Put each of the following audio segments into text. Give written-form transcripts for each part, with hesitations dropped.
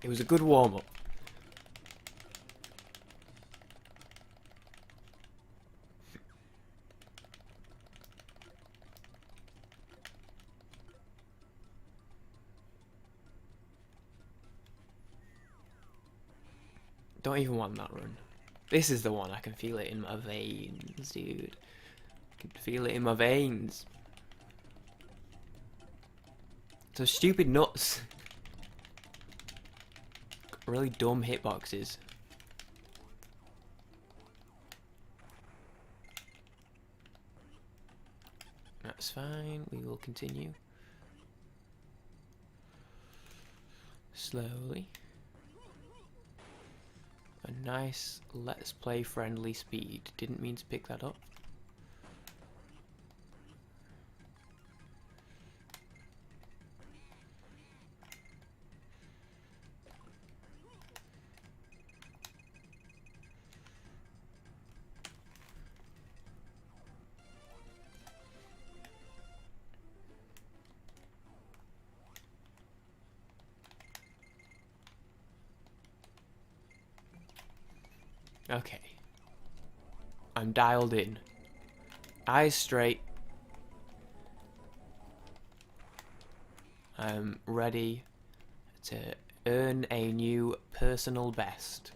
It was a good warm-up. Don't even want that run. This is the one. I can feel it in my veins, dude. I can feel it in my veins. So stupid nuts. Really dumb hitboxes. That's fine. We will continue. Slowly. A nice let's play friendly speed. Didn't mean to pick that up. Okay. I'm dialed in. Eyes straight. I'm ready to earn a new personal best.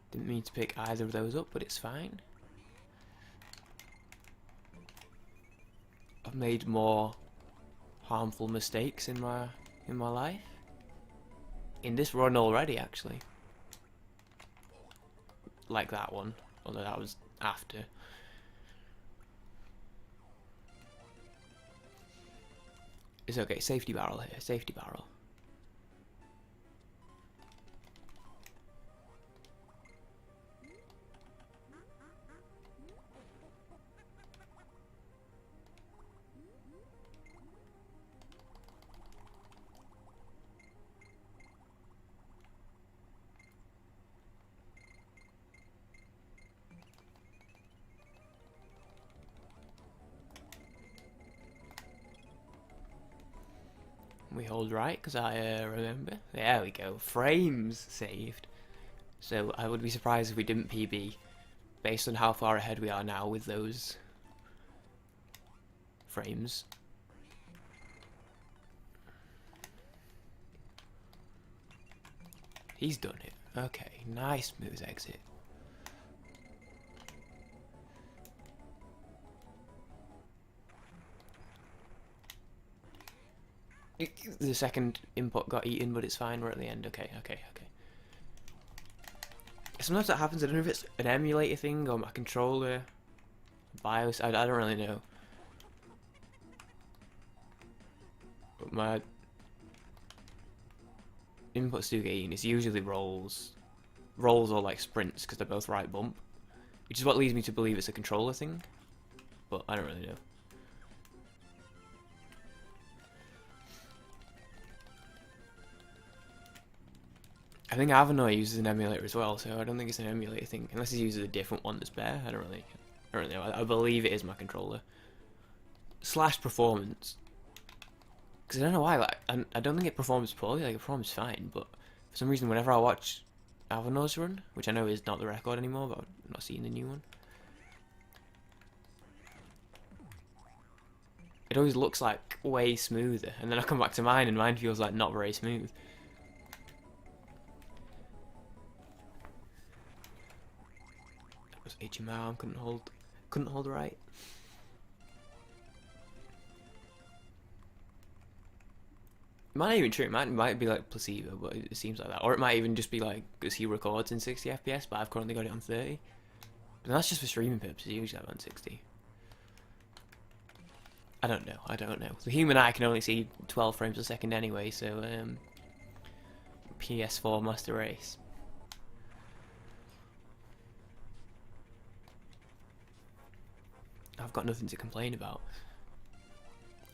Didn't mean to pick either of those up, but it's fine. I've made more harmful mistakes in my life. In this run already, actually. Like that one, although that was after. It's okay, safety barrel here, safety barrel. We hold right, because I remember. There we go. Frames saved. So I would be surprised if we didn't PB, based on how far ahead we are now with those frames. He's done it. Okay, nice smooth exit. The second input got eaten, but it's fine. We're at the end. Okay. Sometimes that happens. I don't know if it's an emulator thing or my controller, BIOS. I don't really know. But my inputs do get eaten. It's usually rolls or like sprints because they're both right bump, which is what leads me to believe it's a controller thing. But I don't really know. I think Avanoy uses an emulator as well, so I don't think it's an emulator thing. Unless he uses a different one that's better. I don't really know. I believe it is my controller. / performance. Because I don't know why, like, I don't think it performs poorly, like, it performs fine, but for some reason, whenever I watch Avanoy's run, which I know is not the record anymore, but I'm not seeing the new one, it always looks like way smoother, and then I come back to mine, and mine feels like not very smooth. Itchy my arm, couldn't hold right. It might not even true, it might be like placebo, but it seems like that. Or it might even just be like, because he records in 60 FPS, but I've currently got it on 30. But that's just for streaming purposes, usually I'm on 60. I don't know. The human eye can only see 12 frames a second anyway, so, PS4 Master Race. I've got nothing to complain about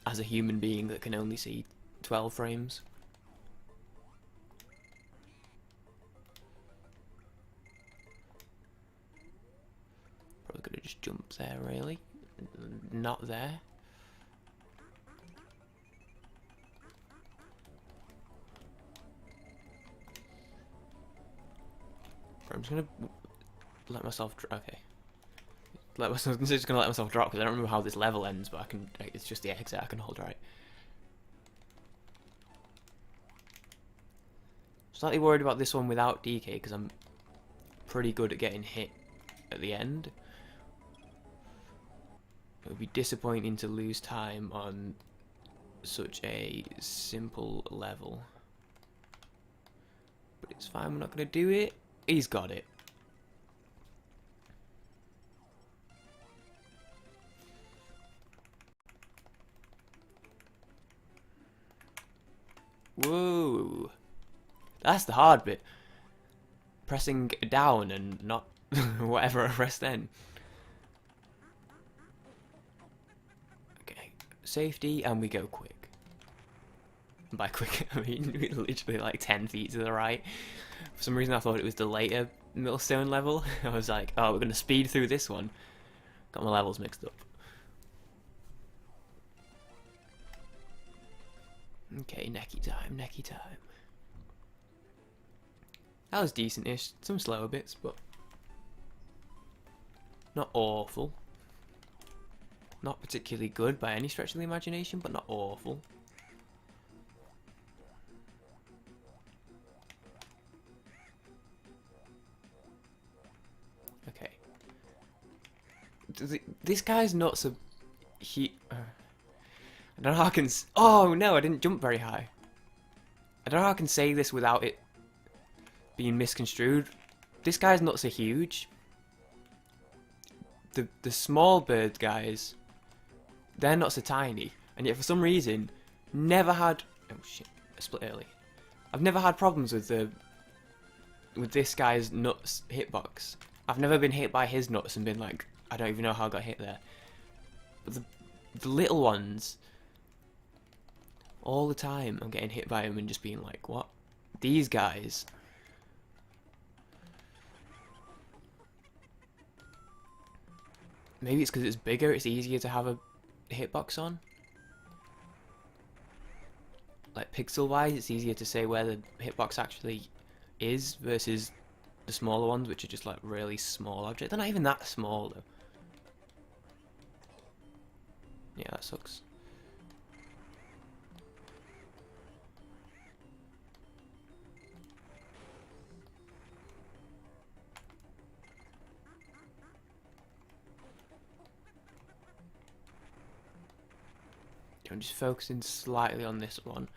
as a human being that can only see 12 frames. could have just jumped there, really. Not there. I'm just gonna let myself. Okay. I'm just gonna let myself drop because I don't remember how this level ends, but I can. It's just the exit I can hold right. Slightly worried about this one without DK because I'm pretty good at getting hit at the end. It would be disappointing to lose time on such a simple level. But it's fine, we're not going to do it. He's got it. Whoa. That's the hard bit. Pressing down and not whatever I pressed then. Okay, safety, and we go quick. And by quick, I mean literally like 10 feet to the right. For some reason I thought it was the later Millstone level. I was like, oh, we're going to speed through this one. Got my levels mixed up. Okay, necky time, necky time. That was decent-ish. Some slower bits, but not awful. Not particularly good by any stretch of the imagination, but not awful. Okay. This guy's not so... I don't know how I can... Oh, no, I didn't jump very high. I don't know how I can say this without it being misconstrued. This guy's not so huge. The small bird guys, they're not so tiny. And yet for some reason, never had... Oh shit, I split early. I've never had problems with this guy's nuts hitbox. I've never been hit by his nuts and been like, I don't even know how I got hit there. But the little ones, all the time I'm getting hit by them and just being like, what? These guys... Maybe it's because it's bigger, it's easier to have a hitbox on. Like pixel-wise, it's easier to say where the hitbox actually is versus the smaller ones, which are just like really small objects. They're not even that small though. Yeah, that sucks. I'm just focusing slightly on this one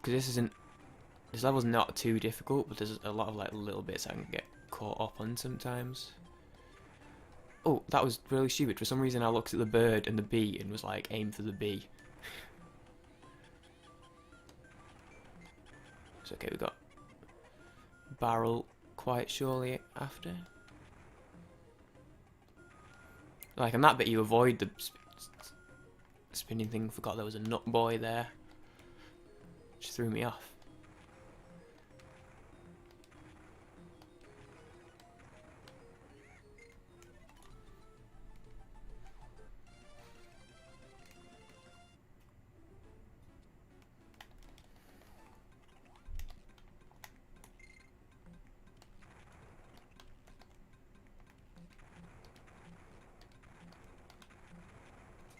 because this level's not too difficult, but there's a lot of like little bits I can get caught up on sometimes. Oh, that was really stupid. For some reason I looked at the bird and the bee and was like, aim for the bee. It's okay, we got barrel quite surely after. Like on that bit you avoid the spinning thing. Forgot there was a nut boy there. Just threw me off.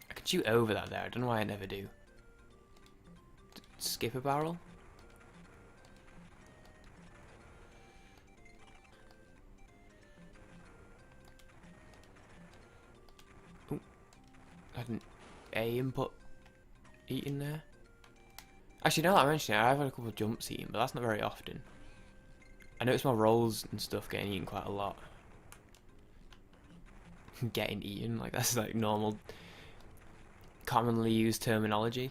I could shoot over that there. I don't know why I never do. Skip a barrel? Ooh. I had an A input eating there. Actually, now that I mention it, I've had a couple of jumps eaten, but that's not very often. I noticed my rolls and stuff getting eaten quite a lot. Getting eaten, like that's like normal, commonly used terminology.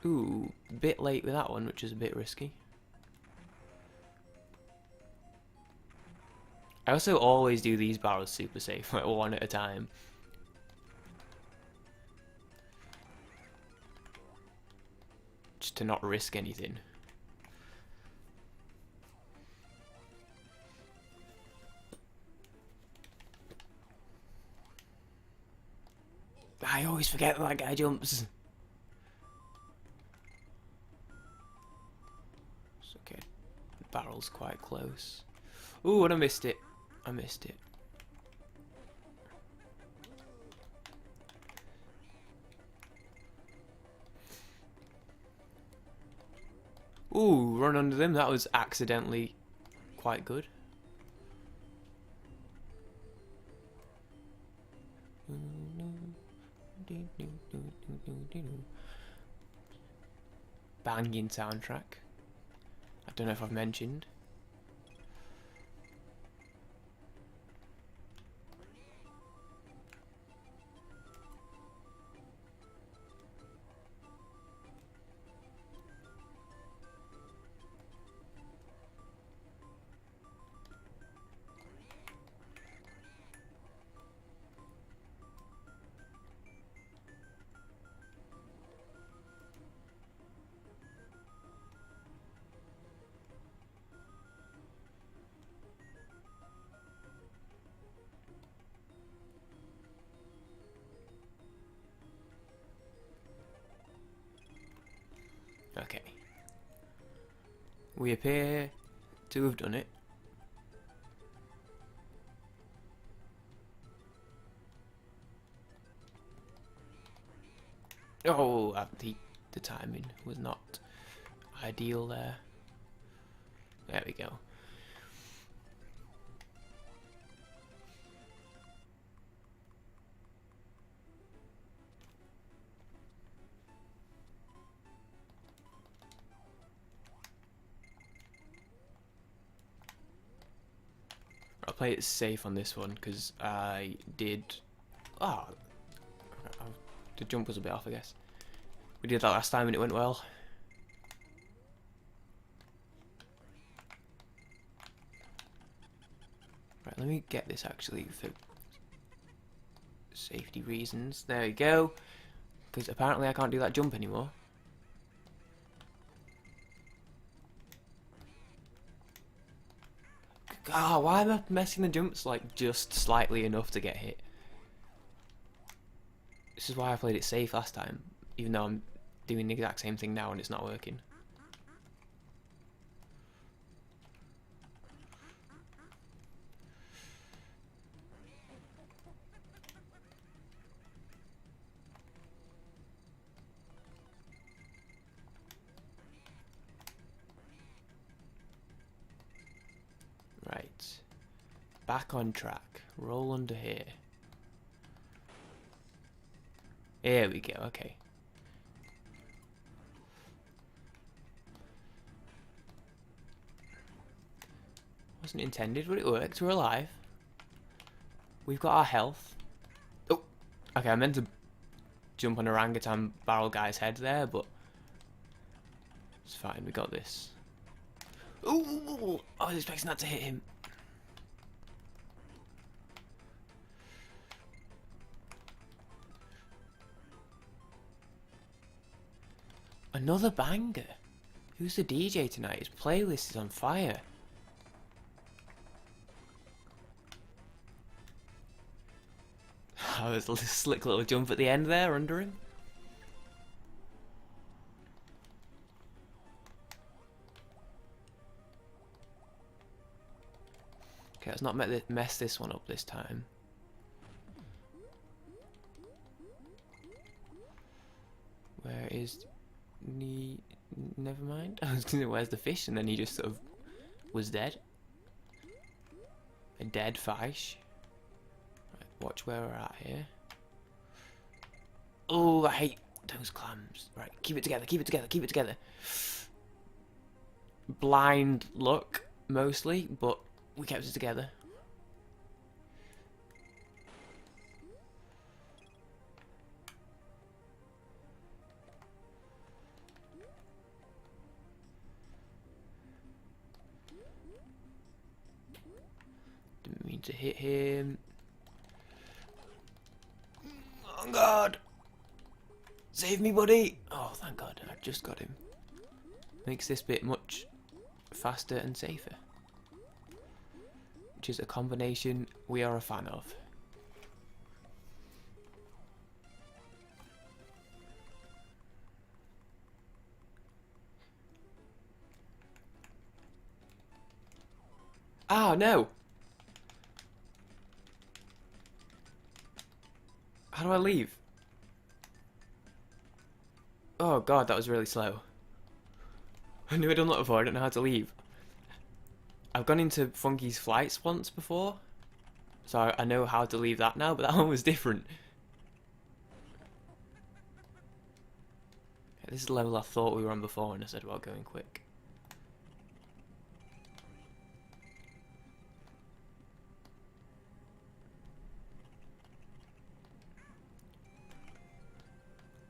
Ooh, a bit late with that one, which is a bit risky. I also always do these barrels super safe, like one at a time. to not risk anything. I always forget that guy jumps. It's okay. The barrel's quite close. Ooh, and I missed it. I missed it. Ooh, run under them. That was accidentally quite good. Banging soundtrack. I don't know if I've mentioned. Okay. We appear to have done it. Oh, the timing was not ideal there. There we go. I'll play it safe on this one because I did. Oh, the jump was a bit off, I guess. We did that last time and it went well. Right, let me get this actually for safety reasons. There we go. Because apparently I can't do that jump anymore. Ah, why am I messing the jumps like just slightly enough to get hit? This is why I played it safe last time, even though I'm doing the exact same thing now and it's not working. Right. Back on track. Roll under here. Here we go, okay. Wasn't intended, but it worked. We're alive. We've got our health. Oh! Okay, I meant to jump on orangutan barrel guy's head there, but it's fine, we got this. Ooh! I was expecting that to hit him. Another banger. Who's the DJ tonight? His playlist is on fire. Oh, there's a slick little jump at the end there under him. Okay, let's not mess this one up this time. Where is... Never mind. I was gonna say, where's the fish? And then he just sort of was dead. A dead fish. Right, watch where we're at here. Oh, I hate those clams. Right, keep it together, keep it together, keep it together. Blind luck, mostly, but we kept it together. Didn't mean to hit him. Oh God! Save me, buddy! Oh, thank God, I just got him. makes this bit much faster and safer, which is a combination we are a fan of. Oh no! How do I leave? Oh god, that was really slow. I knew I'd done that before, I don't know how to leave. I've gone into Funky's flights once before, so I know how to leave that now, but that one was different. Okay, this is the level I thought we were on before when I said about going quick.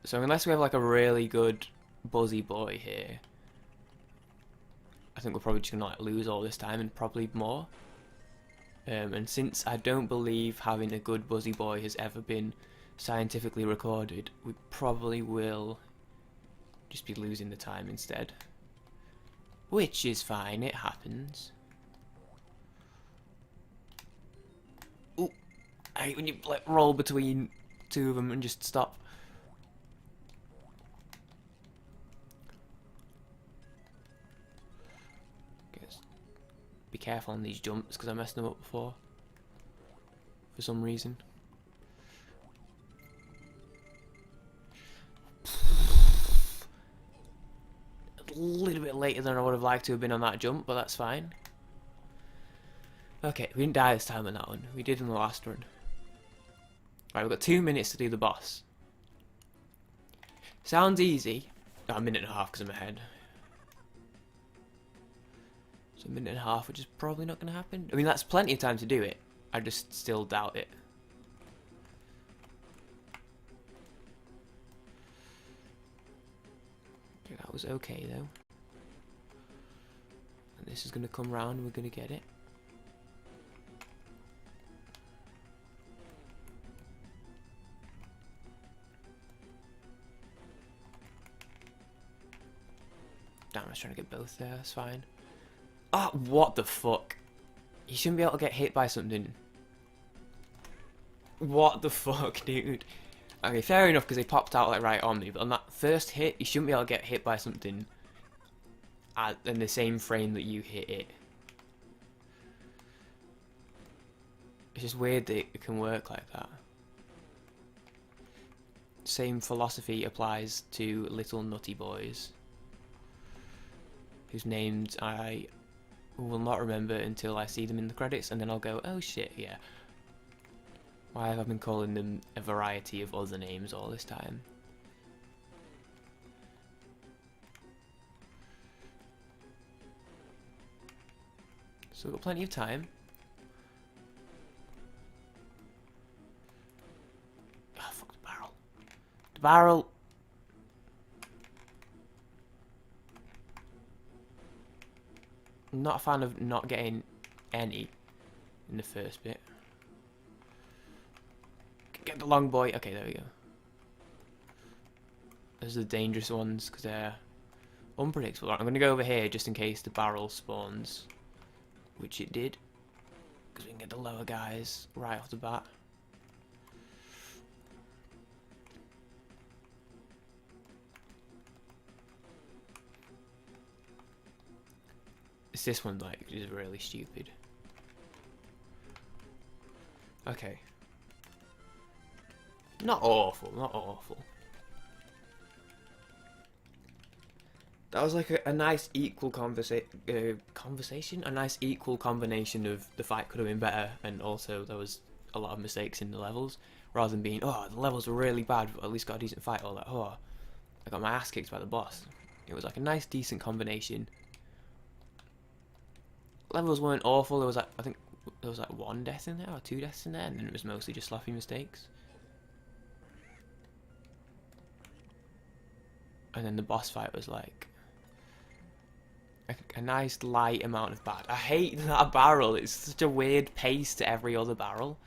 So unless we have like a really good buzzy boy here, I think we're probably just gonna like lose all this time and probably more. And since I don't believe having a good buzzy boy has ever been scientifically recorded, we probably will just be losing the time instead. Which is fine, it happens. Ooh, I hate when you like roll between two of them and just stop. Be careful on these jumps because I messed them up before for some reason. A little bit later than I would have liked to have been on that jump, but that's fine. Okay, we didn't die this time on that one. We did in the last run. Right, we've got 2 minutes to do the boss. Sounds easy. Oh, a minute and a half because I'm ahead. So a minute and a half, which is probably not going to happen. I mean, that's plenty of time to do it. I just still doubt it. Okay, that was okay, though. And this is going to come round and we're going to get it. Damn, I was trying to get both there. That's fine. Oh, what the fuck? You shouldn't be able to get hit by something. What the fuck, dude? Okay, fair enough, because they popped out like right on me, but on that first hit, you shouldn't be able to get hit by something in the same frame that you hit it. It's just weird that it can work like that. Same philosophy applies to little nutty boys, whose names I will not remember until I see them in the credits, and then I'll go, oh shit, yeah. Why have I been calling them a variety of other names all this time? So we've got plenty of time. Oh, fuck the barrel. The barrel! I'm not a fan of not getting any in the first bit. Get the long boy. Okay, there we go. Those are the dangerous ones because they're unpredictable. I'm going to go over here just in case the barrel spawns, which it did, because we can get the lower guys right off the bat. It's this one, like, is really stupid. Okay. Not awful, not awful. That was like a nice equal conversation? A nice equal combination of the fight could have been better, and also there was a lot of mistakes in the levels, rather than being, oh, the levels were really bad, but at least got a decent fight, or like, oh, I got my ass kicked by the boss. It was like a nice, decent combination. Levels weren't awful. There was like, I think there was like 1 death in there or 2 deaths in there, and then it was mostly just sloppy mistakes. And then the boss fight was like a nice light amount of bad. I hate that barrel. It's such a weird pace to every other barrel.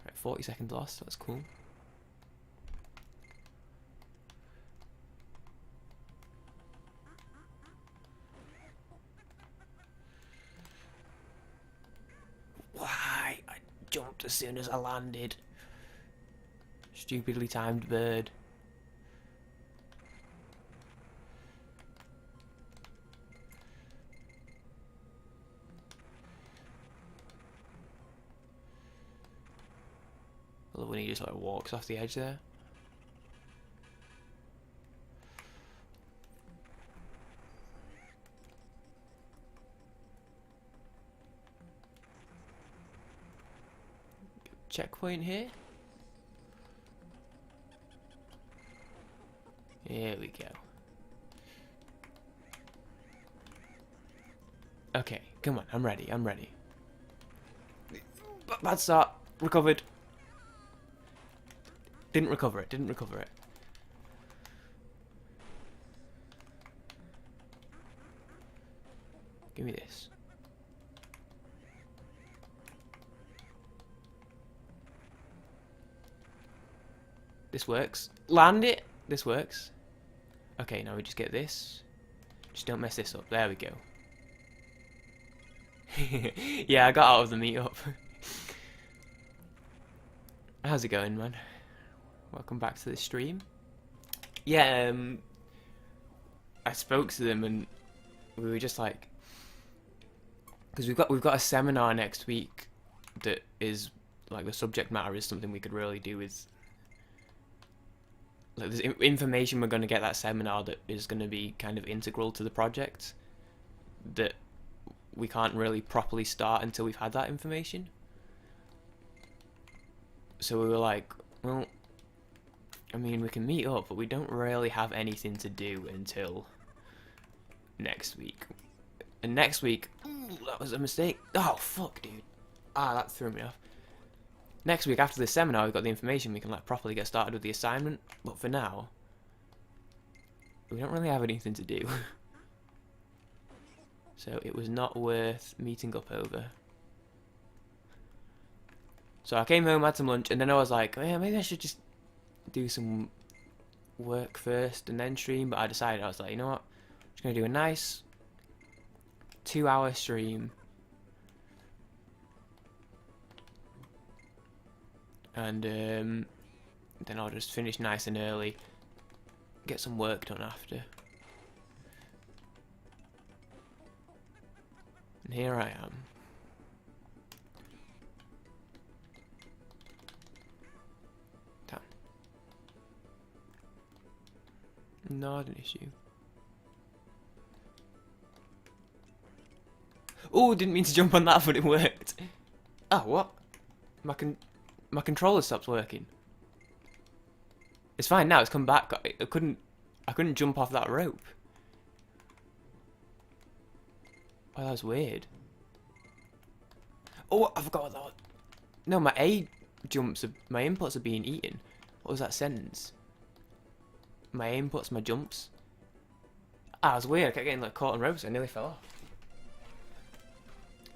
Right, 40 seconds lost. That's cool. as soon as I landed. Stupidly timed bird. I love when he just like walks off the edge there. Checkpoint here. Here we go. Okay, come on, I'm ready, I'm ready. Bad start, recovered. Didn't recover it, didn't recover it. Give me this. This works. Land it! This works. Okay, now we just get this. Just don't mess this up. There we go. Yeah, I got out of the meetup. How's it going, man? Welcome back to the stream. Yeah, I spoke to them and we were just like, because we've got a seminar next week that is like the subject matter is something we could really do with. Like, there's information we're going to get that seminar that is going to be kind of integral to the project that we can't really properly start until we've had that information. So we were like, well, I mean, we can meet up, but we don't really have anything to do until next week. And next week, ooh, that was a mistake. Oh, fuck, dude. Ah, that threw me off. Next week, after the seminar, we've got the information, we can like properly get started with the assignment. But for now, we don't really have anything to do. So it was not worth meeting up over. So I came home, had some lunch, and then I was like, oh, yeah, maybe I should just do some work first and then stream. But I decided, I was like, you know what? I'm just going to do a nice 2-hour stream. And then I'll just finish nice and early, get some work done after. And here I am. Damn. Not an issue. Oh, didn't mean to jump on that, but it worked. Oh, what? My controller stopped working. It's fine now. It's come back. I couldn't jump off that rope. Oh, that was weird. Oh, I forgot what that was. No, my my inputs are being eaten. What was that sentence? My inputs, my jumps. Ah, it was weird. I kept getting like caught on ropes. I nearly fell off.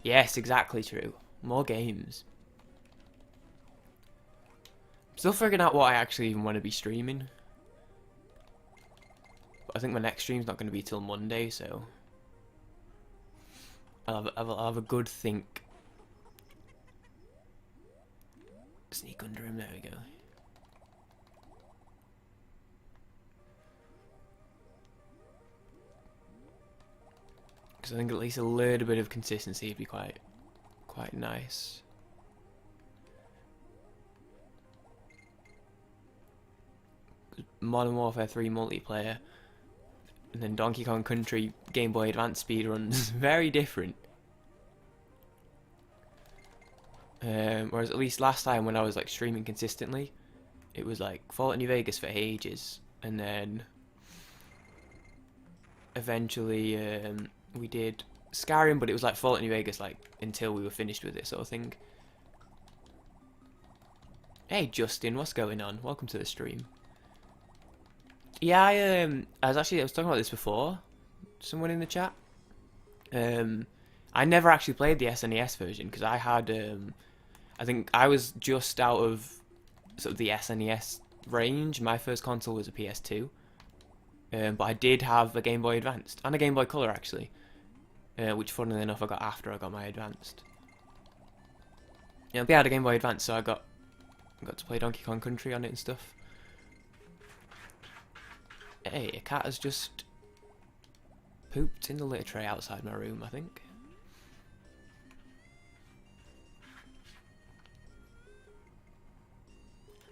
Yes, exactly true. More games. Still figuring out what I actually even want to be streaming. But I think my next stream's not going to be till Monday, so I'll have a good think. Sneak under him, there we go. Because I think at least a little bit of consistency would be quite nice. Modern Warfare 3 multiplayer and then Donkey Kong Country Game Boy Advance speedruns, very different. Whereas at least last time when I was like streaming consistently, it was like Fallout New Vegas for ages, and then eventually we did Skyrim, but it was like Fallout New Vegas like until we were finished with it, sort of thing. Hey Justin, what's going on? Welcome to the stream. Yeah, I was talking about this before. Someone in the chat. I never actually played the SNES version because I had, I think I was just out of sort of the SNES range. My first console was a PS2, but I did have a Game Boy Advanced and a Game Boy Color actually, which funnily enough I got after I got my Advanced. Yeah, but I had a Game Boy Advance, so I got to play Donkey Kong Country on it and stuff. Hey, a cat has just pooped in the litter tray outside my room, I think.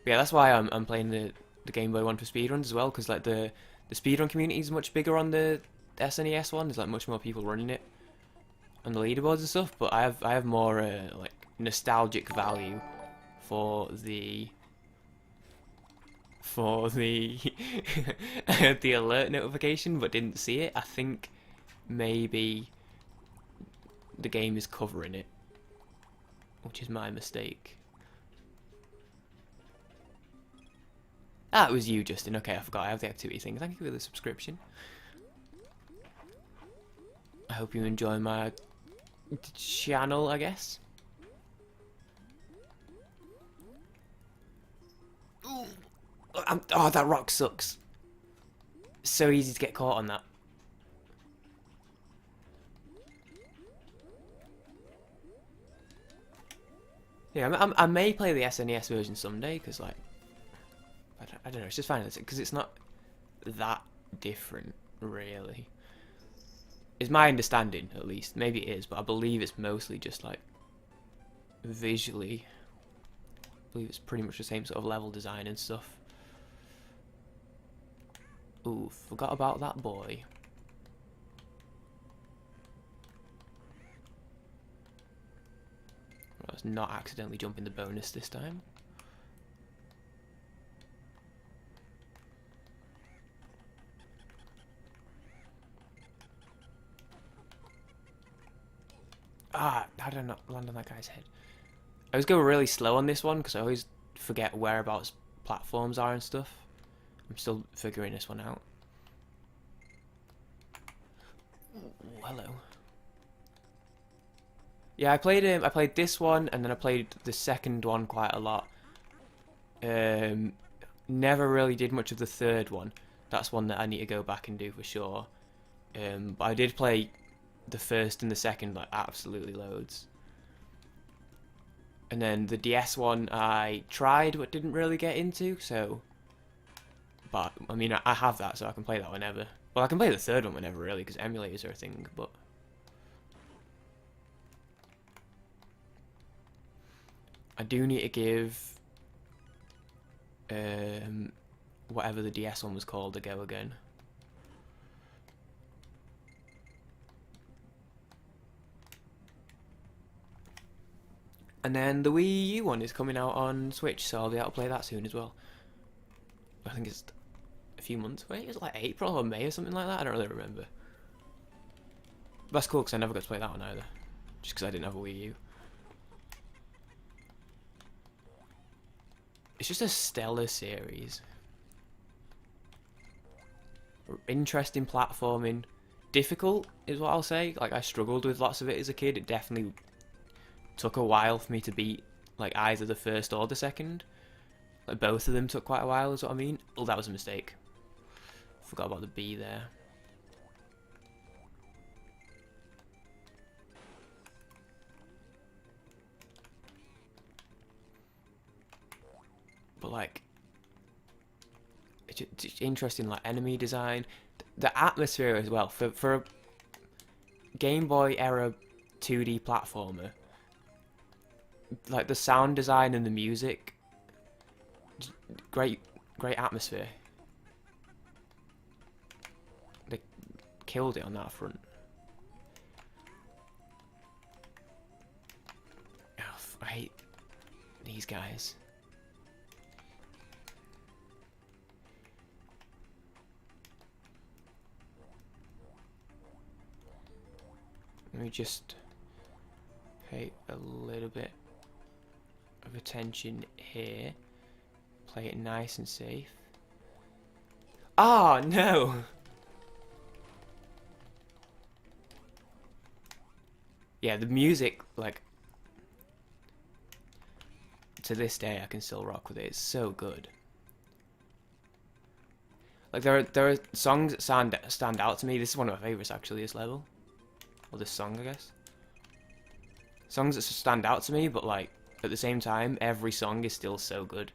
But yeah, that's why I'm playing the Game Boy one for speedruns as well, because like the speedrun community is much bigger on the SNES one. There's like much more people running it on the leaderboards and stuff. But I have more like nostalgic value for the I had the alert notification but didn't see it. I think maybe the game is covering it, which is my mistake. Ah, it was you, Justin. Okay, I forgot. I have the activity thing. Thank you for the subscription. I hope you enjoy my channel, I guess. Ooh. Oh, that rock sucks. So easy to get caught on that. Yeah, I may play the SNES version someday, because like, I don't know, it's just fine, because it's not that different, really. It's my understanding, at least. Maybe it is, but I believe it's mostly just like visually. I believe it's pretty much the same sort of level design and stuff. Ooh, forgot about that boy. Let's not accidentally jump in the bonus this time. Ah, how did I not land on that guy's head? I always go really slow on this one because I always forget whereabouts platforms are and stuff. I'm still figuring this one out. Ooh, hello. Yeah, I played this one, and then I played the second one quite a lot. Never really did much of the third one. That's one that I need to go back and do for sure. But I did play the first and the second like absolutely loads. And then the DS one I tried but didn't really get into, so... But, I mean, I have that, so I can play that whenever. Well, I can play the third one whenever, really, because emulators are a thing, but... I do need to give... whatever the DS one was called a go again. And then the Wii U one is coming out on Switch, so I'll be able to play that soon as well. I think it's a few months away. It's like April or May or something like that. I don't really remember. But that's cool because I never got to play that one either. Just because I didn't have a Wii U. It's just a stellar series. Interesting platforming. Difficult is what I'll say. Like, I struggled with lots of it as a kid. It definitely took a while for me to beat like either the first or the second. Like both of them took quite a while is what I mean. Oh, that was a mistake. Forgot about the B there. But like, it's interesting like enemy design. The atmosphere as well. For a Game Boy era 2D platformer, like the sound design and the music, great atmosphere. They killed it on that front. Oh, I hate these guys. Let me just pay a little bit of attention here. Play it nice and safe. Oh no! Yeah, the music, like, to this day I can still rock with it. It's so good. Like there are songs that stand out to me. This is one of my favorites actually. This level, or this song, I guess. Songs that stand out to me, but like at the same time, every song is still so good.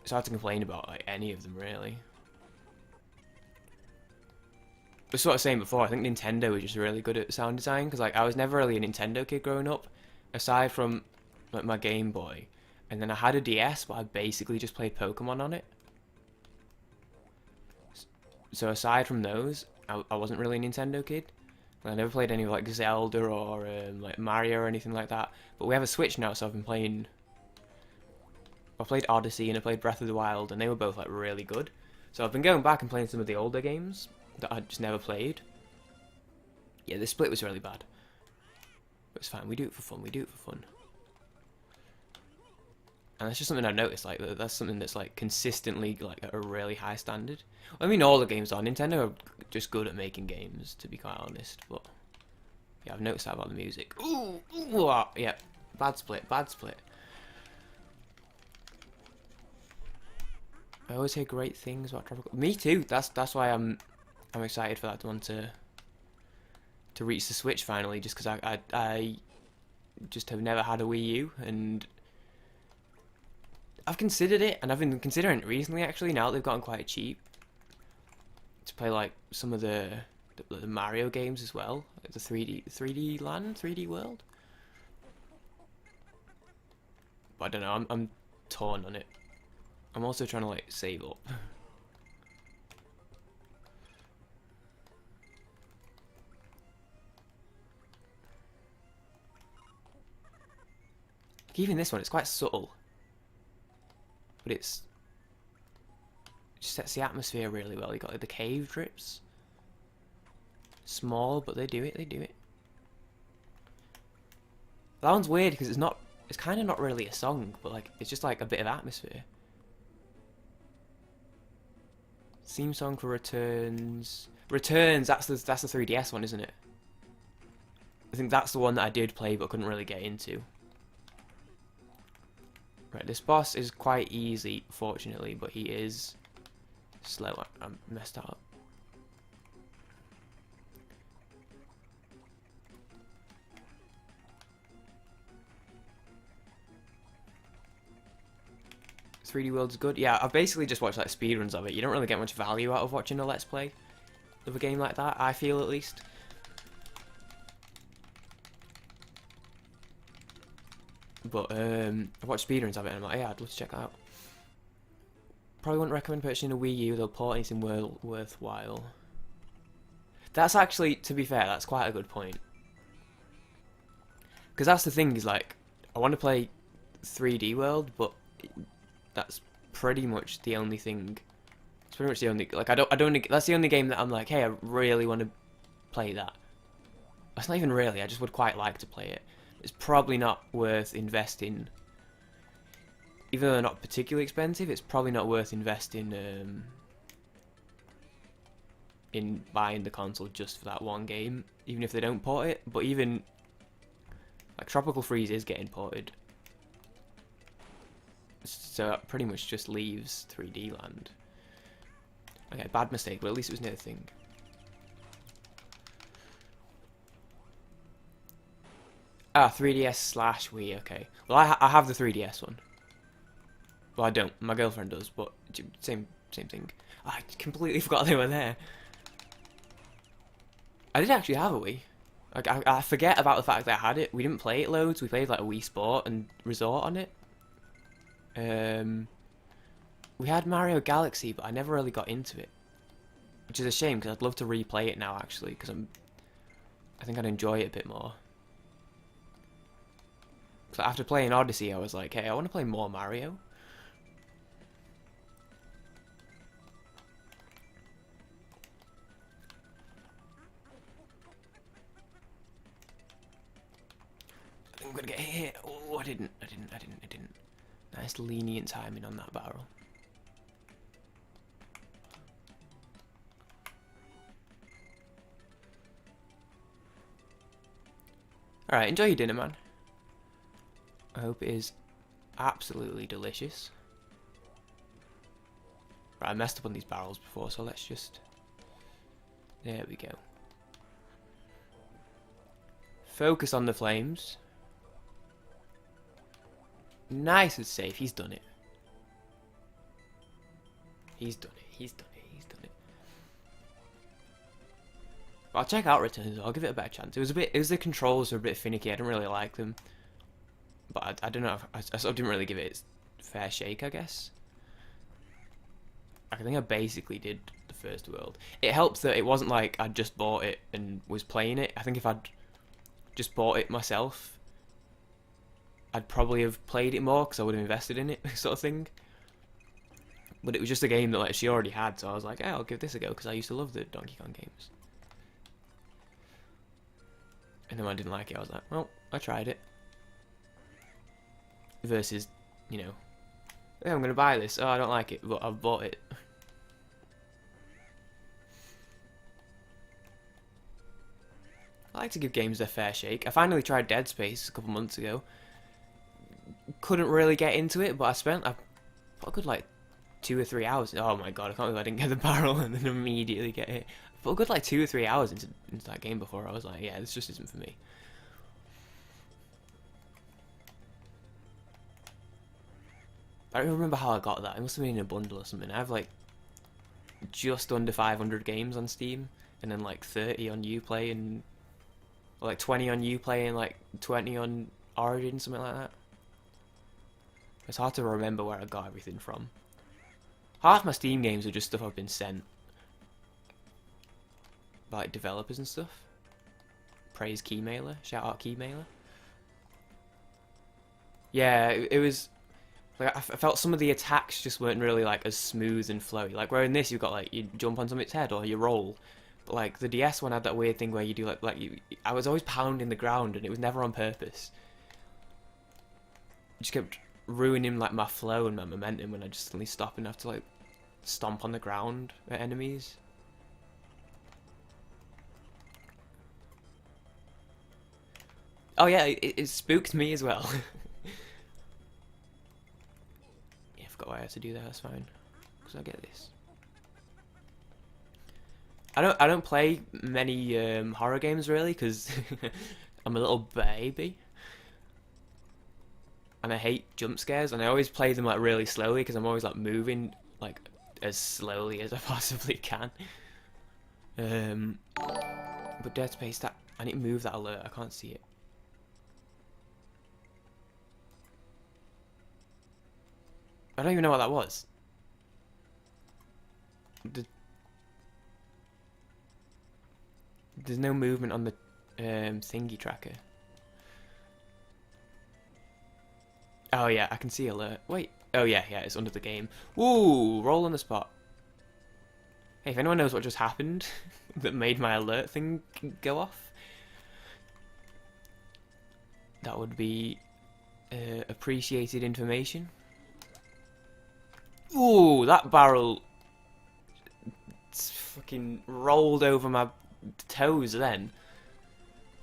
It's hard to complain about like any of them really. But sort of saying before, I think Nintendo is just really good at sound design because like I was never really a Nintendo kid growing up, aside from like my Game Boy, and then I had a DS, but I basically just played Pokemon on it. So aside from those, I wasn't really a Nintendo kid. I never played any like Zelda or like Mario or anything like that. But we have a Switch now, so I've been playing. I played Odyssey and I played Breath of the Wild, and they were both like really good. So I've been going back and playing some of the older games that I just never played. Yeah, the split was really bad, but it's fine. We do it for fun. We do it for fun. And that's just something I've noticed. Like that's something that's like consistently like at a really high standard. I mean, all the games on Nintendo are just good at making games, to be quite honest. But yeah, I've noticed that about the music. Ooh, yeah, bad split, bad split. I always hear great things about Tropical. Me too. That's why I'm excited for that one to reach the Switch finally. Just because I just have never had a Wii U, and I've considered it, and I've been considering it recently actually. Now they've gotten quite cheap to play like some of the Mario games as well, like the 3D Land, 3D World. But I don't know. I'm torn on it. I'm also trying to like save up. Even this one, it's quite subtle, but it just sets the atmosphere really well. You got like the cave drips, small, but they do it. They do it. That one's weird because it's not. It's kind of not really a song, but like it's just like a bit of atmosphere. Theme song for Returns. Returns. That's the 3DS one, isn't it? I think that's the one that I did play but couldn't really get into. Right, this boss is quite easy, fortunately, but he is slow. I messed that up. "3D World's good." Yeah, I've basically just watched like speedruns of it. You don't really get much value out of watching a Let's Play of a game like that, I feel at least. But I've watched speedruns of it and I'm like, yeah, I'd love to check that out. Probably wouldn't recommend purchasing a Wii U, they'll port anything worthwhile. That's actually, to be fair, that's quite a good point. Because that's the thing, is like, I want to play 3D World, but that's pretty much the only thing. It's pretty much the only, like, I don't, that's the only game that I'm like, hey, I really want to play that. That's not even really, I just would quite like to play it. It's probably not worth investing, even though they're not particularly expensive, it's probably not worth investing in buying the console just for that one game, even if they don't port it. But even, like, Tropical Freeze is getting ported. So that pretty much just leaves 3D Land. Okay, bad mistake, but at least it was near the thing. Ah, 3DS / Wii, okay. Well, I have the 3DS one. Well, I don't. My girlfriend does, but same thing. I completely forgot they were there. I did actually have a Wii. Like, I forget about the fact that I had it. We didn't play it loads. We played like a Wii Sport and Resort on it. We had Mario Galaxy, but I never really got into it, which is a shame because I'd love to replay it now actually, because I think I'd enjoy it a bit more. So after playing Odyssey, I was like, hey, I want to play more Mario. I think I'm gonna get hit. Oh, I didn't. Nice lenient timing on that barrel. Alright, enjoy your dinner, man. I hope it is absolutely delicious. Right, I messed up on these barrels before, so let's just... There we go. Focus on the flames. Nice and safe. He's done it. He's done it. He's done it. He's done it. I'll check out Returns. I'll give it a better chance. It was the controls were a bit finicky. I didn't really like them, but I don't know. I sort of didn't really give it its fair shake, I guess. I think I basically did the first world. It helps that it wasn't like I'd just bought it and was playing it. I think if I'd just bought it myself, I'd probably have played it more because I would have invested in it, sort of thing. But it was just a game that like she already had, so I was like, hey, I'll give this a go because I used to love the Donkey Kong games. And then when I didn't like it, I was like, well, I tried it. Versus, you know, hey, I'm going to buy this. Oh, I don't like it, but I've bought it. I like to give games their fair shake. I finally tried Dead Space a couple months ago. Couldn't really get into it, but I put a good like 2 or 3 hours. Oh my god, I can't believe I didn't get the barrel and then immediately get it. I put a good like 2 or 3 hours into that game before I was like, yeah, this just isn't for me. I don't remember how I got that. It must have been in a bundle or something. I have like just under 500 games on Steam, and then like 30 on Uplay, and or like 20 on Uplay and like 20 on Origin, something like that. It's hard to remember where I got everything from. Half my Steam games are just stuff I've been sent by like developers and stuff. Praise Keymailer, shout out Keymailer. Yeah, it was like I felt some of the attacks just weren't really like as smooth and flowy. Like where in this you've got like you jump on something's head or you roll. But like the DS one had that weird thing where you do I was always pounding the ground and it was never on purpose. It just kept ruining like my flow and my momentum when I just suddenly stop and have to like stomp on the ground at enemies. Oh yeah, it spooked me as well. Yeah, I forgot why I had to do that. That's fine, because I get this. I don't play many horror games really, because I'm a little baby. And I hate jump scares, and I always play them like really slowly because I'm always like moving like as slowly as I possibly can. But Dead Space, that I need to move that alert. I can't see it. I don't even know what that was. There's no movement on the thingy tracker. Oh yeah, I can see alert. Wait. Oh yeah, it's under the game. Ooh, roll on the spot. Hey, if anyone knows what just happened that made my alert thing go off, that would be appreciated information. Ooh, that barrel fucking rolled over my toes then.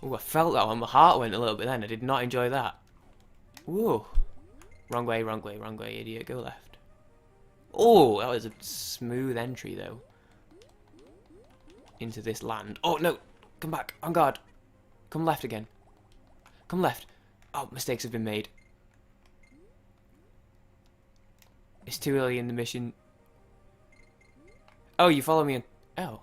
Ooh, I felt that one. My heart went a little bit then. I did not enjoy that. Ooh. Wrong way, wrong way, wrong way, idiot. Go left. Oh, that was a smooth entry, though. Into this land. Oh, no. Come back. On guard. Come left again. Come left. Oh, mistakes have been made. It's too early in the mission. Oh, you follow me in... Oh.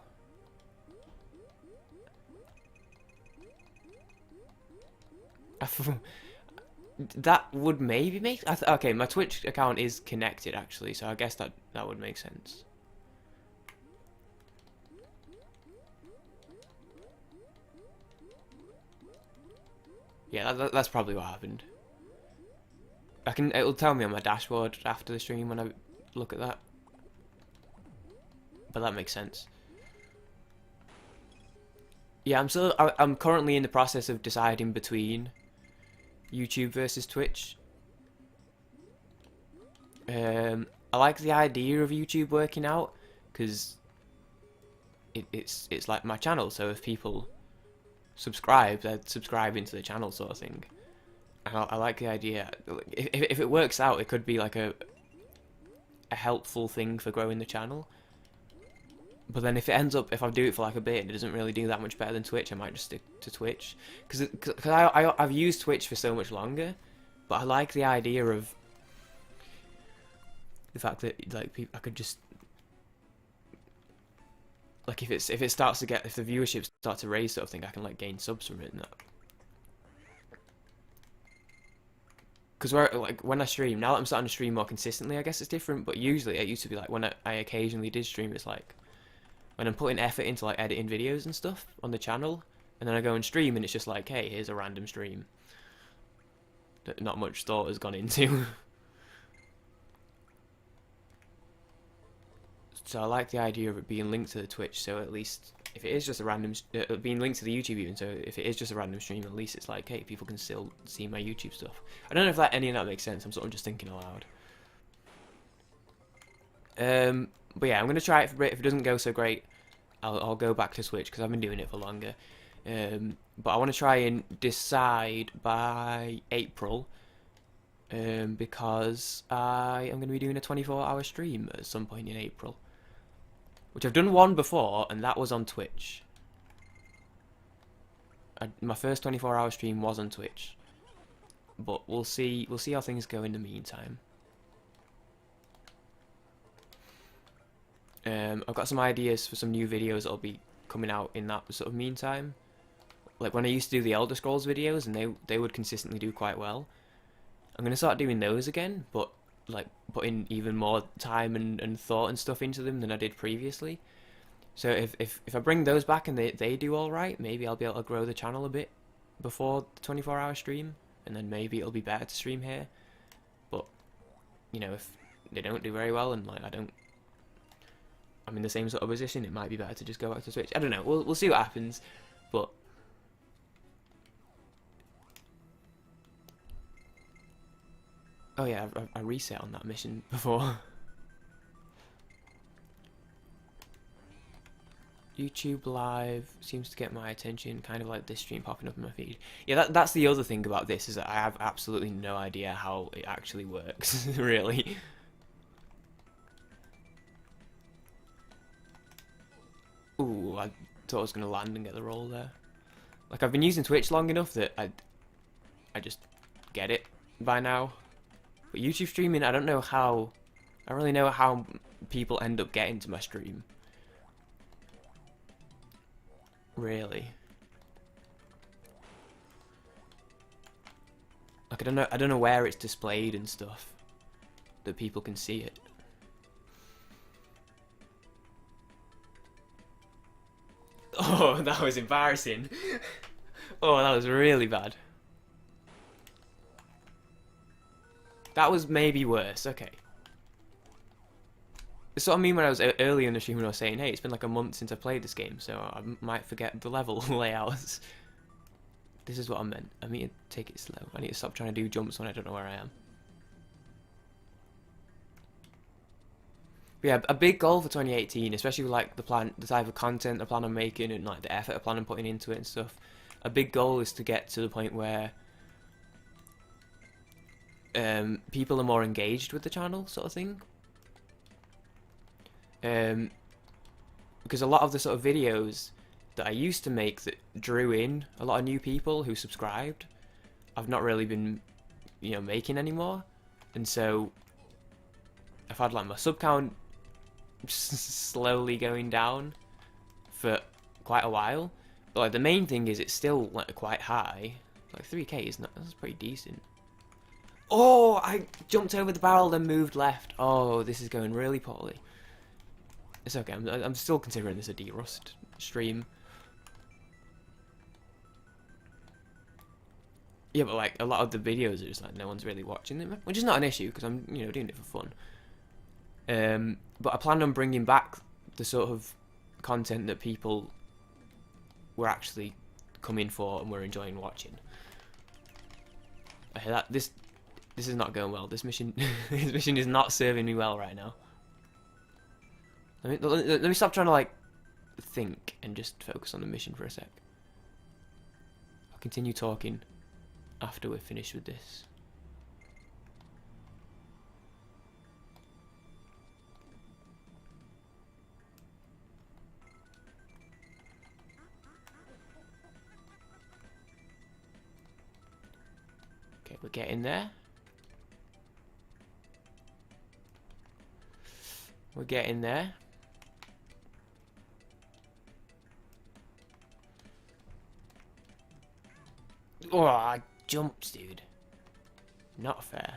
That would maybe make... okay, my Twitch account is connected, actually, so I guess that would make sense. Yeah, that's probably what happened. It'll tell me on my dashboard after the stream when I look at that. But that makes sense. Yeah, I'm currently in the process of deciding between YouTube versus Twitch. I like the idea of YouTube working out because it's like my channel. So if people subscribe, they're subscribing to the channel, sort of thing. And I like the idea. If it works out, it could be like a helpful thing for growing the channel. But then if I do it for like a bit and it doesn't really do that much better than Twitch, I might just stick to Twitch. Because I've used Twitch for so much longer But I like the idea of the fact that like people, I could just like if it starts to get, if the viewership starts to raise sort of thing, I can like gain subs from it and that. Because like when I stream now that I'm starting to stream more consistently, I guess it's different. But usually it used to be like when I occasionally did stream, it's like when I'm putting effort into like editing videos and stuff on the channel, and then I go and stream and it's just like, hey, here's a random stream that not much thought has gone into. So I like the idea of it being linked to the Twitch, so at least if it is just a random, being linked to the YouTube even, so if it is just a random stream, at least it's like, hey, people can still see my YouTube stuff. I don't know if any of that makes sense, I'm sort of just thinking aloud. But yeah, I'm going to try it for a bit. If it doesn't go so great, I'll go back to Twitch, because I've been doing it for longer. But I want to try and decide by April, because I am going to be doing a 24-hour stream at some point in April. Which I've done one before, and that was on Twitch. My first 24-hour stream was on Twitch. But we'll see how things go in the meantime. I've got some ideas for some new videos that'll be coming out in that sort of meantime. Like when I used to do the Elder Scrolls videos, and they would consistently do quite well. I'm going to start doing those again, but like putting even more time and thought and stuff into them than I did previously. So if I bring those back and they do alright, maybe I'll be able to grow the channel a bit before the 24-hour stream, and then maybe it'll be better to stream here. But you know, if they don't do very well and like I'm in the same sort of position, it might be better to just go back to Twitch. I don't know. We'll see what happens. But oh yeah, I reset on that mission before. YouTube Live seems to get my attention, kind of like this stream popping up in my feed. Yeah, that's the other thing about this, is that I have absolutely no idea how it actually works, really. Ooh, I thought I was going to land and get the roll there. Like, I've been using Twitch long enough that I just get it by now. But YouTube streaming, I don't really know how people end up getting to my stream. Really. Like, I don't know where it's displayed and stuff that people can see it. Oh, that was embarrassing. Oh, that was really bad. That was maybe worse, okay. It's what I mean when I was earlier in the stream when I was saying, hey, it's been like a month since I played this game, so I might forget the level layouts. This is what I meant. I need to take it slow. I need to stop trying to do jumps when I don't know where I am. But yeah, a big goal for 2018, especially with like the type of content I plan on making and like the effort I plan on putting into it and stuff. A big goal is to get to the point where people are more engaged with the channel, sort of thing. Because a lot of the sort of videos that I used to make that drew in a lot of new people who subscribed, I've not really been, making anymore. And so I've had like my sub count slowly going down for quite a while. But like the main thing is it's still like quite high. Like 3k is that's pretty decent. Oh, I jumped over the barrel then moved left. Oh, this is going really poorly. It's okay, I'm still considering this a D-Rust stream. Yeah, but like a lot of the videos are just like no one's really watching them, which is not an issue because I'm doing it for fun. But I plan on bringing back the sort of content that people were actually coming for and were enjoying watching. I hear that this is not going well. This mission this mission is not serving me well right now. Let me stop trying to like think and just focus on the mission for a sec. I'll continue talking after we're finished with this. Okay, we're getting there. We're getting there. Oh, jumps, dude. Not fair.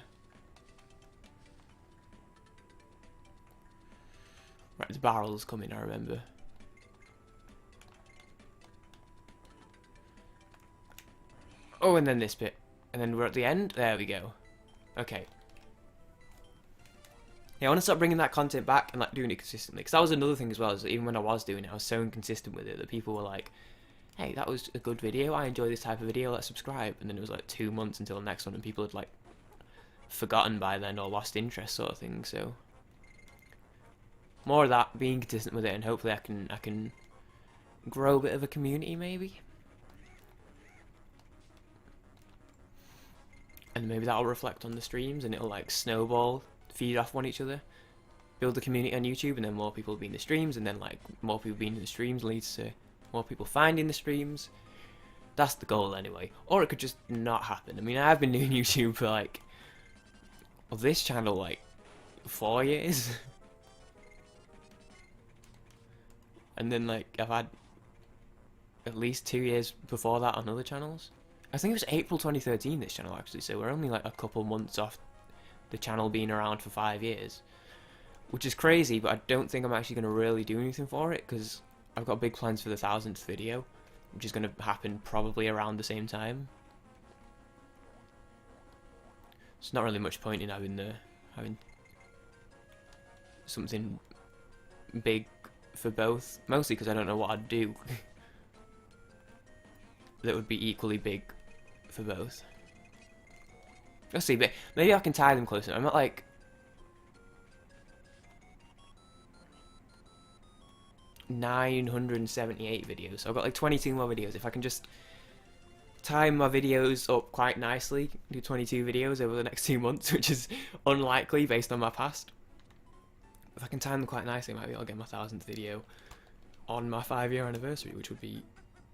Right, the barrel's coming, I remember. Oh, and then this bit. And then we're at the end. There we go. Okay. Yeah, I want to start bringing that content back and like doing it consistently. Because that was another thing as well, is that even when I was doing it, I was so inconsistent with it that people were like, hey, that was a good video, I enjoy this type of video, let's subscribe. And then it was like 2 months until the next one, and people had like forgotten by then or lost interest sort of thing. So more of that, being consistent with it, and hopefully I can grow a bit of a community maybe. And maybe that'll reflect on the streams and it'll like snowball, feed off one each other, build the community on YouTube, and then more people will be in the streams, and then like more people being in the streams leads to more people finding the streams. That's the goal anyway. Or it could just not happen. I mean, I've been doing YouTube for like, well, this channel like 4 years. And then like I've had at least 2 years before that on other channels. I think it was April 2013 this channel actually, so we're only like a couple months off the channel being around for 5 years. Which is crazy, but I don't think I'm actually going to really do anything for it, because I've got big plans for the 1000th video, which is going to happen probably around the same time. It's not really much point in having something big for both, mostly because I don't know what I'd do that would be equally big for both. Let's see, but maybe I can tie them closer. I'm at like 978 videos, so I've got like 22 more videos. If I can just time my videos up quite nicely, do 22 videos over the next 2 months, which is unlikely based on my past. If I can time them quite nicely, maybe I'll get my 1000th video on my 5-year anniversary, which would be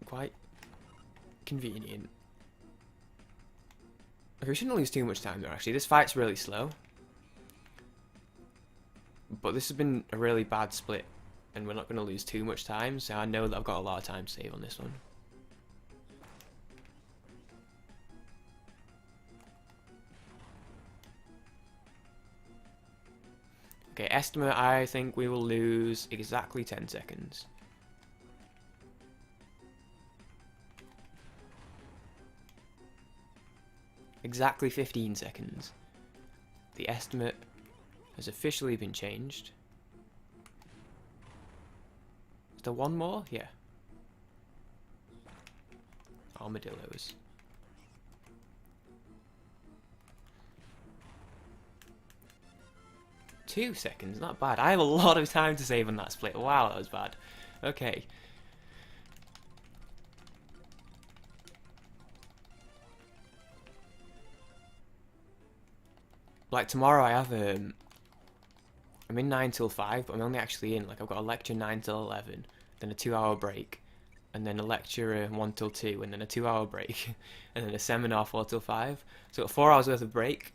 quite convenient. Okay, we shouldn't lose too much time there actually. This fight's really slow, but this has been a really bad split, and we're not going to lose too much time, so I know that I've got a lot of time to save on this one. Okay, estimate, I think we will lose exactly 10 seconds. Exactly 15 seconds. The estimate has officially been changed. Is there one more? Yeah. Armadillos. Two seconds, not bad. I have a lot of time to save on that split. Wow, that was bad. Okay. Like tomorrow I have I'm in 9 till 5, but I'm only actually in, like I've got a lecture 9 till 11, then a 2-hour break, and then a lecture 1 till 2, and then a 2-hour break, and then a seminar 4 till 5. So 4 hours worth of break.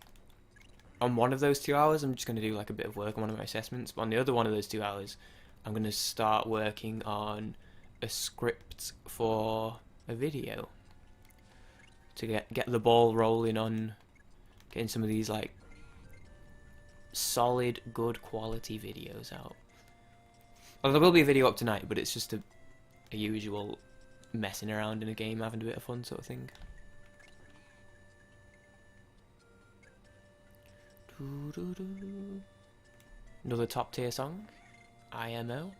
On one of those 2 hours, I'm just going to do like a bit of work on one of my assessments, but on the other one of those 2 hours, I'm going to start working on a script for a video to get the ball rolling on getting some of these like solid, good quality videos out. Well, there will be a video up tonight, but it's just a usual messing around in a game, having a bit of fun sort of thing. Another top tier song, IMO.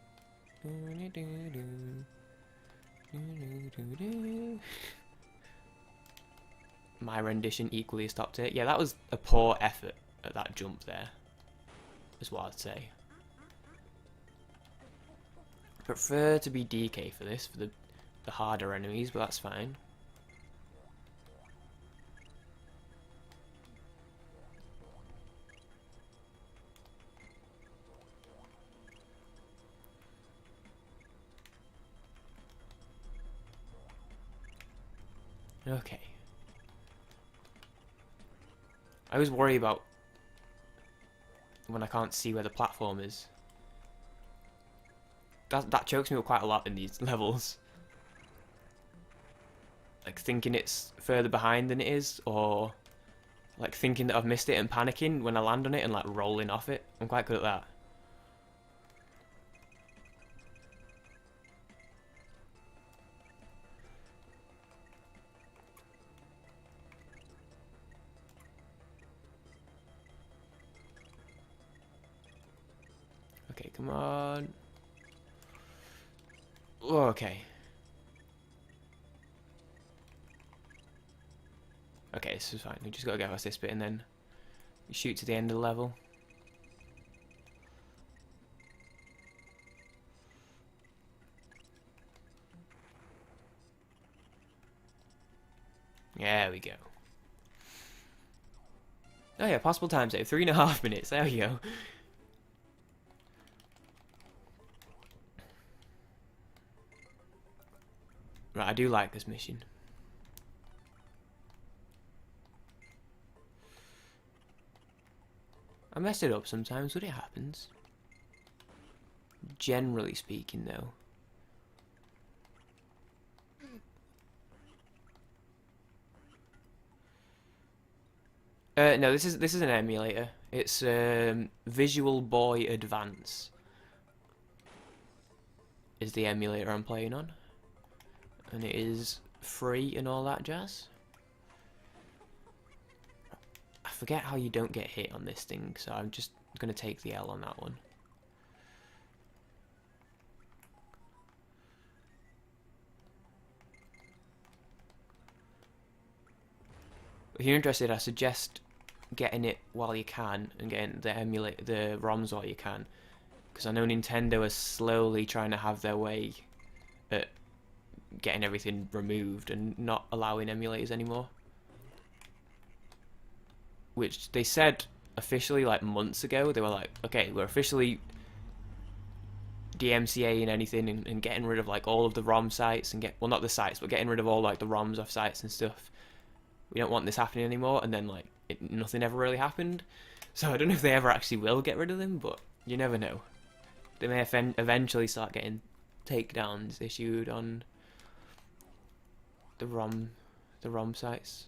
My rendition equally as top tier. Yeah, that was a poor effort at that jump there, is what I'd say. Prefer to be DK for this, for the harder enemies, but that's fine. Okay. I always worry about when I can't see where the platform is. That chokes me up quite a lot in these levels. Like thinking it's further behind than it is, or like thinking that I've missed it and panicking when I land on it and like rolling off it. I'm quite good at that. Okay, come on. Oh, okay. Okay, this is fine. We just gotta get past this bit and then we shoot to the end of the level. There we go. Oh yeah, possible time save. 3.5 minutes. There we go. Right, I do like this mission. I mess it up sometimes, but it happens. Generally speaking, though. No, this is an emulator. It's Visual Boy Advance is the emulator I'm playing on, and it is free and all that jazz. I forget how you don't get hit on this thing, so I'm just gonna take the L on that one. If you're interested, I suggest getting it while you can and getting the ROMs while you can, because I know Nintendo is slowly trying to have their way at getting everything removed and not allowing emulators anymore, which they said officially like months ago. They were like, okay, we're officially DMCAing anything and getting rid of like all of the ROM sites and well, not the sites, but getting rid of all like the ROMs off sites and stuff. We don't want this happening anymore, and then like nothing ever really happened. So I don't know if they ever actually will get rid of them, but you never know. They may eventually start getting takedowns issued on the ROM sites.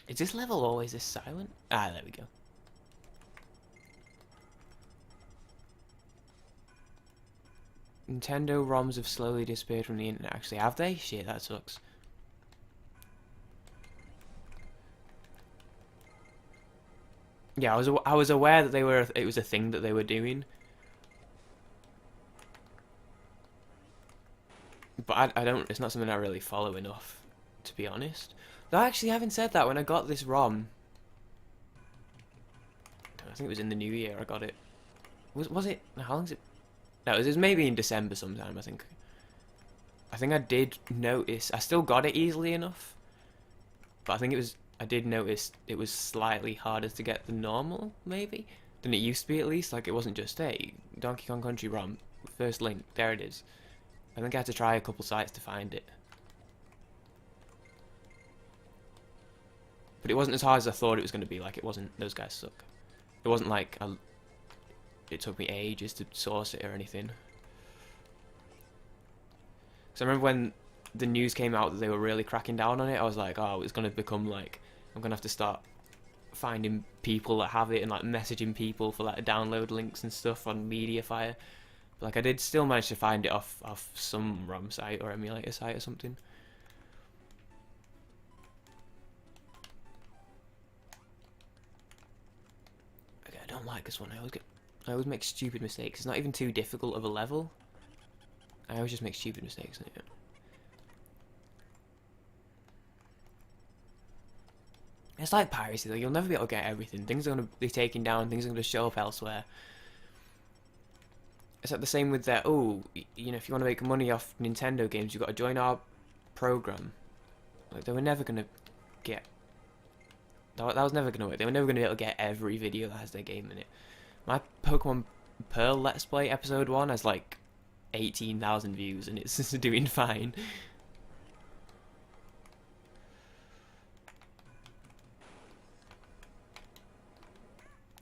Is this level always this silent? Ah, there we go. Nintendo ROMs have slowly disappeared from the internet. Actually, have they? Shit, that sucks. Yeah, I was aware that it was a thing that they were doing, but I don't. It's not something I really follow enough, to be honest. Though actually, having said that, when I got this ROM, I think it was in the new year. I got it. Was it? How long is it? No, it was maybe in December sometime, I think. I think I did notice. I still got it easily enough, but I think I did notice it was slightly harder to get than normal, maybe, than it used to be at least. Like, it wasn't just, hey, Donkey Kong Country ROM, first link, there it is. I think I had to try a couple sites to find it. But it wasn't as hard as I thought it was going to be. Like, it wasn't, those guys suck. It wasn't like it took me ages to source it or anything. So I remember when the news came out that they were really cracking down on it, I was like, oh, it's going to become like, I'm going to have to start finding people that have it and like messaging people for like download links and stuff on Mediafire. But like I did still manage to find it off some ROM site or emulator site or something. Okay, I don't like this one. I always make stupid mistakes. It's not even too difficult of a level. I always just make stupid mistakes in it. It's like piracy, though. You'll never be able to get everything. Things are going to be taken down. Things are going to show up elsewhere. It's like the same with that. Oh, you know, if you want to make money off Nintendo games, you've got to join our program. Like, they were never going to get. That was never going to work. They were never going to be able to get every video that has their game in it. My Pokemon Pearl Let's Play episode 1 has like 18,000 views and it's doing fine.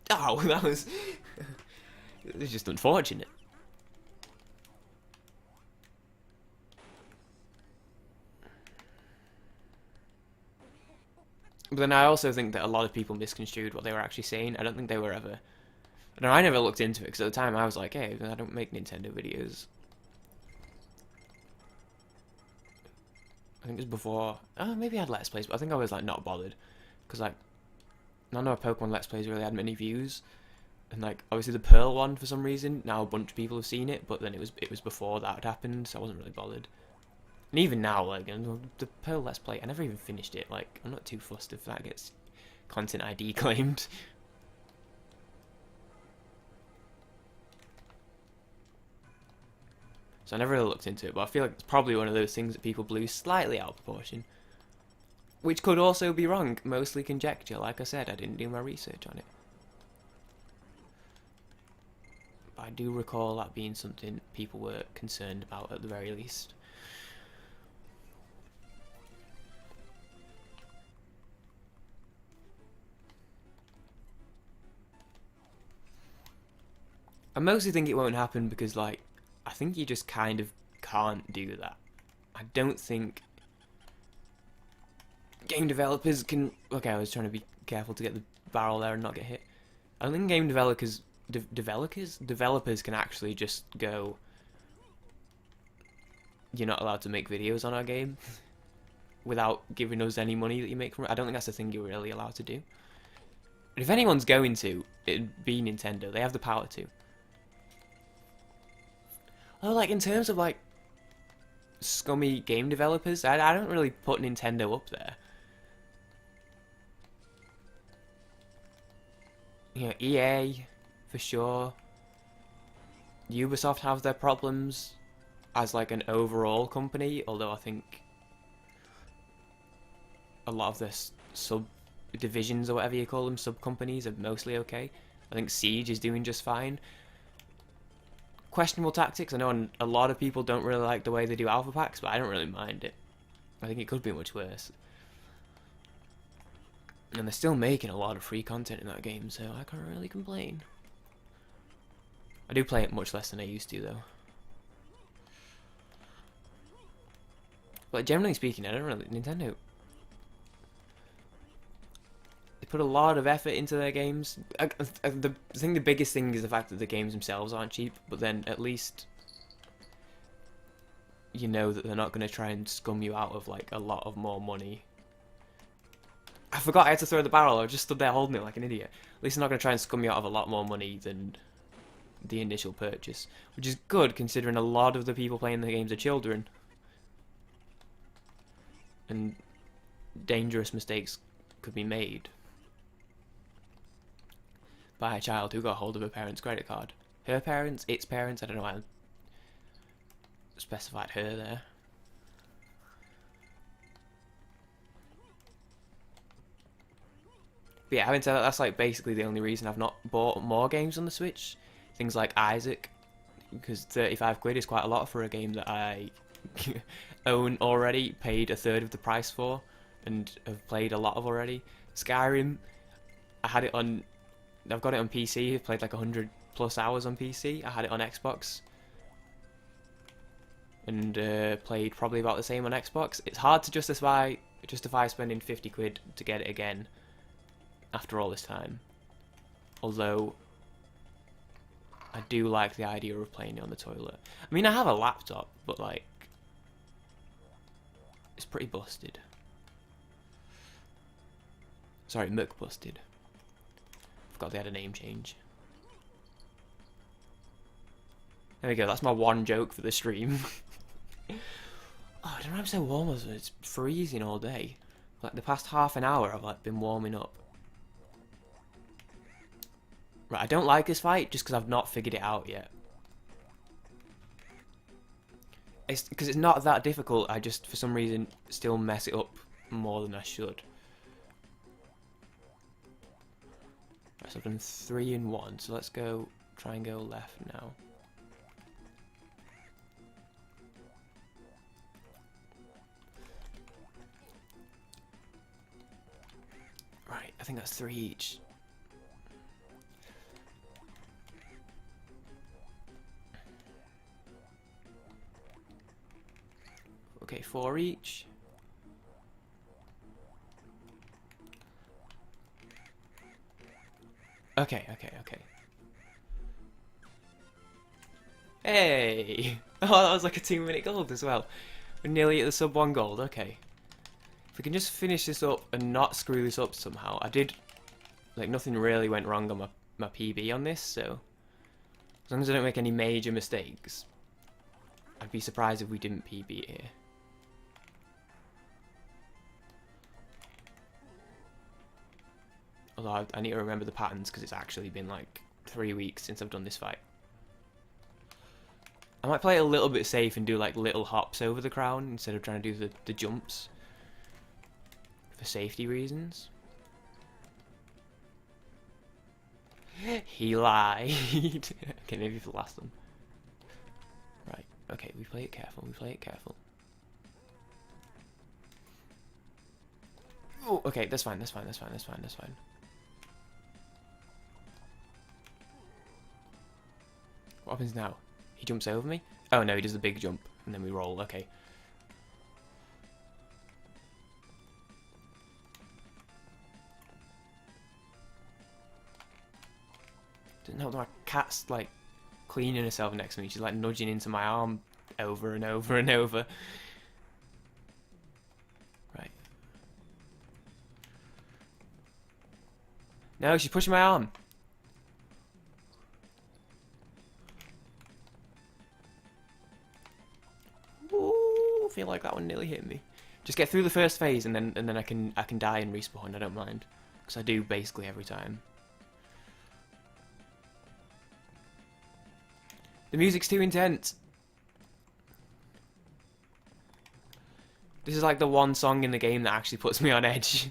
Oh, that was... it was just unfortunate. But then I also think that a lot of people misconstrued what they were actually saying. I don't think they were ever... No, I never looked into it, because at the time I was like, hey, I don't make Nintendo videos. I think it was before... Oh, maybe I had Let's Plays, but I think I was, like, not bothered. Because, like, none of my Pokemon Let's Plays really had many views. And, like, obviously the Pearl one, for some reason, now a bunch of people have seen it, but then it was before that had happened, so I wasn't really bothered. And even now, like, the Pearl Let's Play, I never even finished it. Like, I'm not too fussed if that gets content ID claimed. So I never really looked into it, but I feel like it's probably one of those things that people blew slightly out of proportion. Which could also be wrong, mostly conjecture. Like I said, I didn't do my research on it. But I do recall that being something people were concerned about at the very least. I mostly think it won't happen because, like, I think you just kind of can't do that. I don't think game developers can... Okay, I was trying to be careful to get the barrel there and not get hit. I don't think game developers can actually just go, you're not allowed to make videos on our game without giving us any money that you make from it. I don't think that's a thing you're really allowed to do. But if anyone's going to, it'd be Nintendo. They have the power to. Oh, like, in terms of, like, scummy game developers, I don't really put Nintendo up there. You know, EA, for sure. Ubisoft have their problems as, like, an overall company, although I think a lot of their sub-divisions, or whatever you call them, sub-companies, are mostly okay. I think Siege is doing just fine. Questionable tactics. I know a lot of people don't really like the way they do alpha packs, but I don't really mind it. I think it could be much worse. And they're still making a lot of free content in that game, so I can't really complain. I do play it much less than I used to, though. But generally speaking, I don't really... Nintendo... They put a lot of effort into their games. I think the biggest thing is the fact that the games themselves aren't cheap, but then at least you know that they're not going to try and scum you out of, like, a lot of more money. I forgot I had to throw the barrel. I just stood there holding it like an idiot. At least they're not going to try and scum you out of a lot more money than the initial purchase, which is good considering a lot of the people playing the games are children. And dangerous mistakes could be made by a child who got hold of a parent's credit card. Her parents, its parents, I don't know why I specified her there. But yeah, having said that, that's like basically the only reason I've not bought more games on the Switch. Things like Isaac, because 35 quid is quite a lot for a game that I own already, paid a third of the price for, and have played a lot of already. Skyrim, I've got it on PC, I've played like 100 plus hours on PC. I had it on Xbox, and played probably about the same on Xbox. It's hard to justify spending 50 quid to get it again after all this time. Although, I do like the idea of playing it on the toilet. I mean, I have a laptop, but like, it's pretty busted. Sorry, Muck busted. Forgot they had a name change. There we go, that's my one joke for the stream. Oh, I don't know, I'm so warm, it's freezing all day. Like, the past half an hour I've like been warming up. Right, I don't like this fight just because I've not figured it out yet. It's because it's not that difficult, I just, for some reason, still mess it up more than I should. Right, so I've done 3 and 1, so let's go, try and go left now. Right, I think that's 3 each. Okay, 4 each. Okay. Hey! Oh, that was like a 2-minute gold as well. We're nearly at the sub 1 gold, okay. If we can just finish this up and not screw this up somehow. I did, like, nothing really went wrong on my PB on this, so as long as I don't make any major mistakes, I'd be surprised if we didn't PB it here. Although I need to remember the patterns because it's actually been like 3 weeks since I've done this fight. I might play it a little bit safe and do like little hops over the crown instead of trying to do the jumps for safety reasons. He lied. Okay, maybe for the last one. Right, okay, we play it careful, Oh, okay, that's fine. What happens now? He jumps over me? Oh no, he does the big jump, and then we roll, okay. Doesn't help that my cat's, like, cleaning herself next to me. She's, like, nudging into my arm over and over and over. Right. No, she's pushing my arm. Ooh, I feel like that one nearly hit me. Just get through the first phase, and then I can die and respawn. I don't mind, because I do basically every time. The music's too intense. This is like the one song in the game that actually puts me on edge.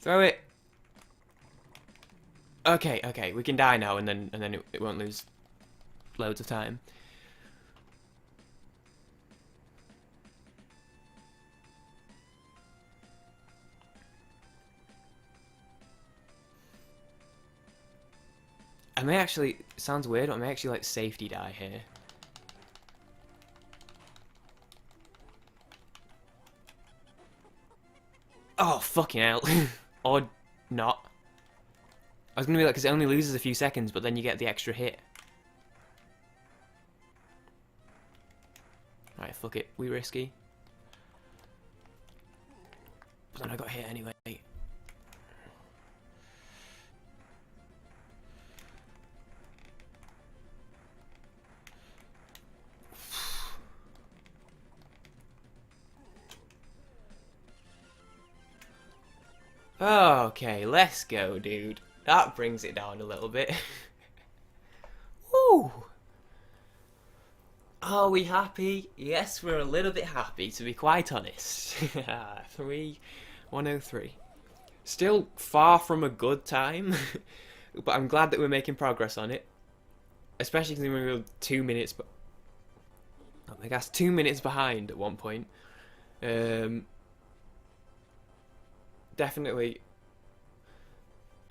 Throw it. Okay, we can die now, and then it won't lose loads of time. I may actually, it sounds weird, but I may actually like safety die here. Oh, fucking hell. Or not. I was gonna be like, because it only loses a few seconds, but then you get the extra hit. Right, fuck it. We risky. But then I got hit anyway. Okay, let's go, dude. That brings it down a little bit. Woo! Are we happy? Yes, we're a little bit happy, to be quite honest. 103. Still far from a good time, but I'm glad that we're making progress on it. Especially because we were 2 minutes, I guess 2 minutes behind at one point. Definitely